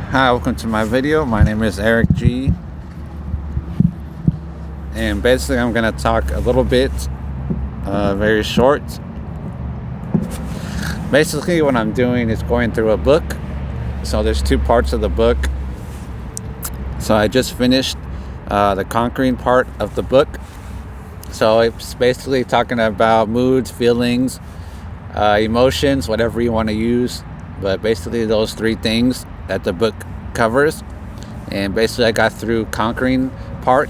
Hi, welcome to my video. My name is Eric G. And basically I'm going to talk a little bit, very short. Basically what I'm doing is going through a book. So there's two parts of the book. So I just finished the conquering part of the book. So it's basically talking about moods, feelings, emotions, whatever you want to use. But basically those three things that the book covers. And basically I got through conquering part.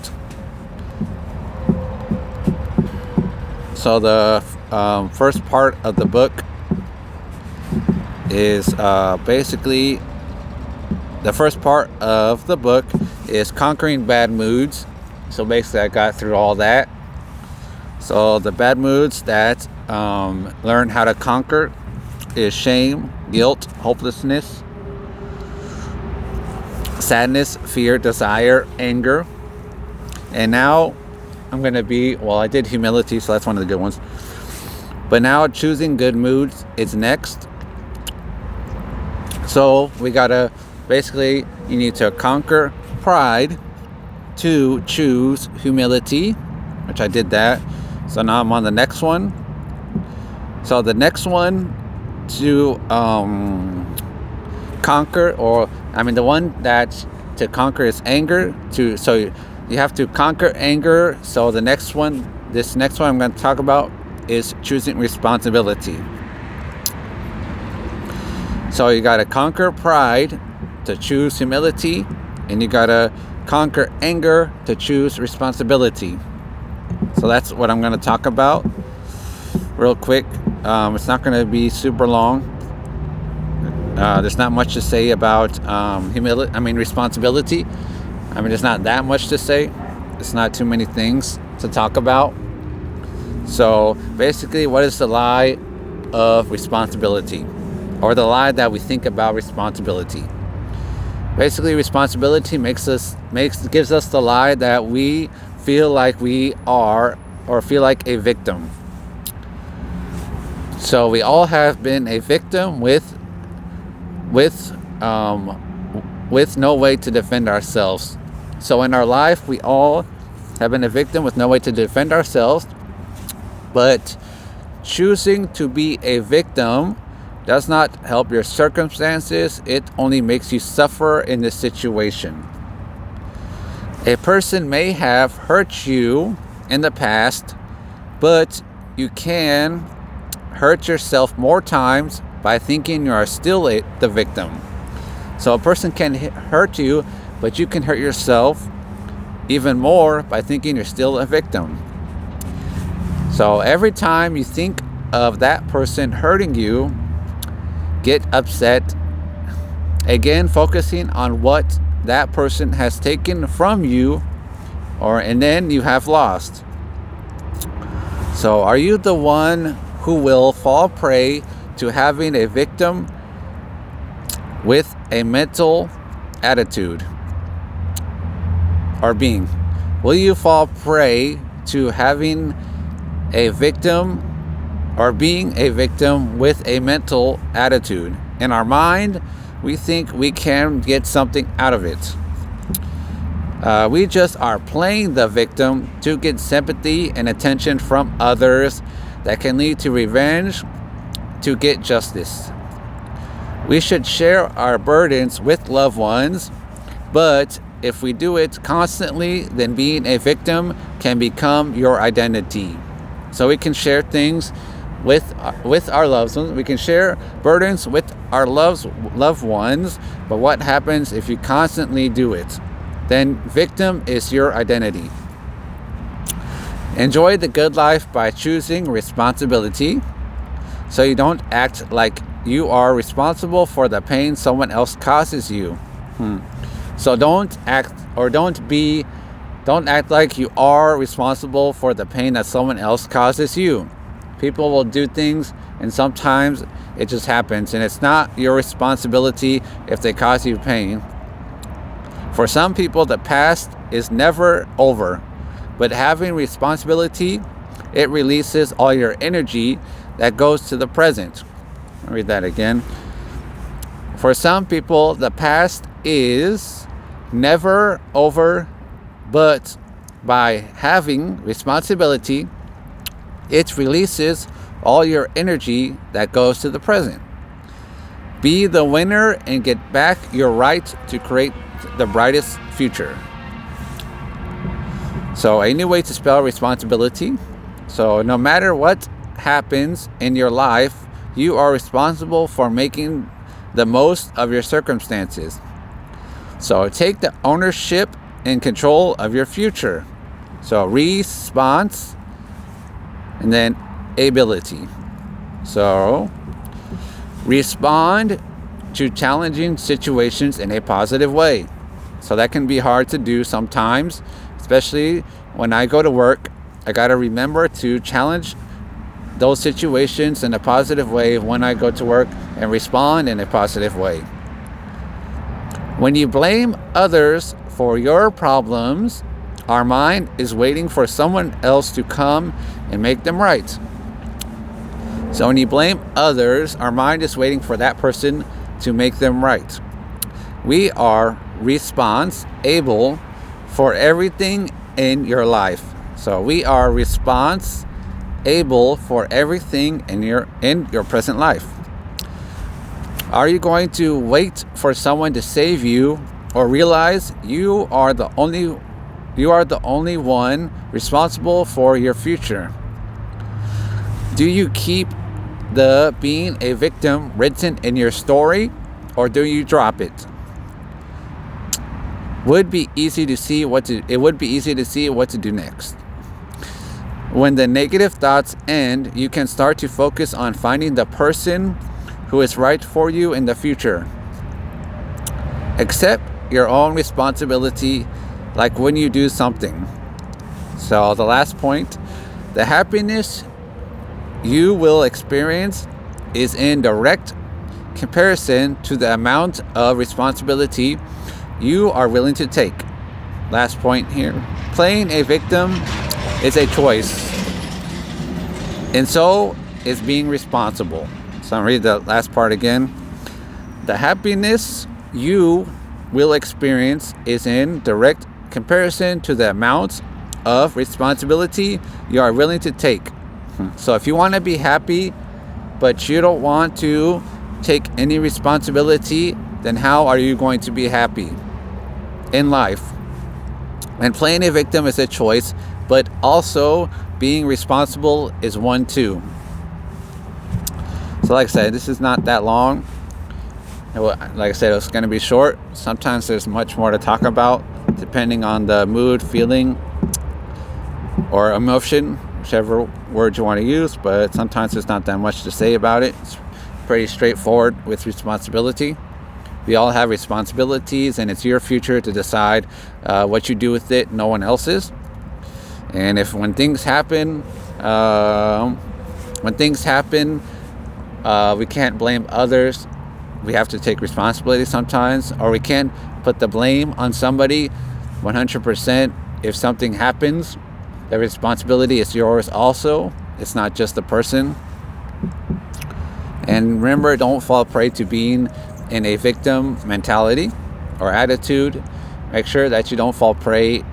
So the first part of the book is basically the first part of the book is conquering bad moods. So basically I got through all that. So the bad moods that learn how to conquer is shame, guilt, hopelessness, sadness, fear, desire, anger. And now I'm going to I did humility, so that's one of the good ones. But now choosing good moods is next. So we got to basically, you need to conquer pride to choose humility, which I did that. So now I'm on the next one. So the next one to conquer, the one that to conquer is anger. So you have to conquer anger. So this next one I'm going to talk about is choosing responsibility. So you got to conquer pride to choose humility, and you got to conquer anger to choose responsibility. So that's what I'm going to talk about real quick. It's not going to be super long. There's not much to say about responsibility. There's not that much to say. It's not too many things to talk about. So basically, what is the lie of responsibility, or the lie that we think about responsibility? Basically, responsibility gives us the lie that we feel like we are, or feel like a victim. So we all have been a victim with no way to defend ourselves. So in our life, we all have been a victim with no way to defend ourselves. But choosing to be a victim does not help your circumstances. It only makes you suffer in this situation. A person may have hurt you in the past, but you can hurt yourself more times by thinking you are still the victim. So a person can hurt you, but you can hurt yourself even more by thinking you're still a victim. So every time you think of that person hurting you, get upset. Again, focusing on what that person has taken from you, and then you have lost. So are you the one who will fall prey to having a victim with a mental attitude or being? Will you fall prey to having a victim or being a victim with a mental attitude? In our mind, we think we can get something out of it. We just are playing the victim to get sympathy and attention from others that can lead to revenge, to get justice. We should share our burdens with loved ones, but if we do it constantly, then being a victim can become your identity. So we can share things with our loved ones. We can share burdens with our loved ones, but what happens if you constantly do it? Then victim is your identity. Enjoy the good life by choosing responsibility, so you don't act like you are responsible for the pain someone else causes you. So don't act like you are responsible for the pain that someone else causes you. People will do things, and sometimes it just happens, and it's not your responsibility if they cause you pain. For some people, the past is never over, but having responsibility, it releases all your energy that goes to the present. I'll read that again. For some people, the past is never over, but by having responsibility, it releases all your energy that goes to the present. Be the winner and get back your right to create the brightest future. So a new way to spell responsibility. So no matter what happens in your life, you are responsible for making the most of your circumstances. So take the ownership and control of your future. So response and then ability. So respond to challenging situations in a positive way. So that can be hard to do sometimes, especially when I go to work. I got to remember to challenge those situations in a positive way when I go to work and respond in a positive way. When you blame others for your problems, our mind is waiting for someone else to come and make them right. So when you blame others, our mind is waiting for that person to make them right. We are responsible for everything in your life. So we are responsible for everything in your present life. Are you going to wait for someone to save you, or realize you are the only one responsible for your future? Do you keep the being a victim written in your story, or do you drop it? It would be easy to see what to do next. When the negative thoughts end, you can start to focus on finding the person who is right for you in the future. Accept your own responsibility, like when you do something. So the last point, the happiness you will experience is in direct comparison to the amount of responsibility you are willing to take. Last point here, playing a victim is a choice, and so is being responsible. So I'll read the last part again. The happiness you will experience is in direct comparison to the amount of responsibility you are willing to take. So if you want to be happy, but you don't want to take any responsibility, then how are you going to be happy in life? And playing a victim is a choice, but also being responsible is one too. So like I said, this is not that long. Like I said, it's going to be short. Sometimes there's much more to talk about, depending on the mood, feeling, or emotion, whichever word you want to use. But sometimes there's not that much to say about it. It's pretty straightforward with responsibility. We all have responsibilities, and it's your future to decide what you do with it, no one else's. And when things happen, we can't blame others. We have to take responsibility sometimes, or we can't put the blame on somebody 100%. If something happens, the responsibility is yours also. It's not just the person. And remember, don't fall prey to being in a victim mentality or attitude. Make sure that you don't fall prey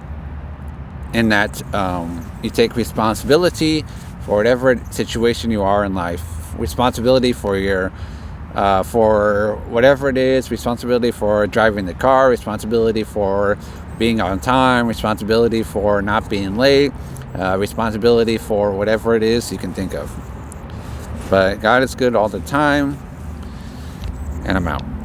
in that. You take responsibility for whatever situation you are in life. Responsibility for your for whatever it is, responsibility for driving the car, responsibility for being on time, responsibility for not being late, responsibility for whatever it is you can think of. But God is good all the time, and I'm out.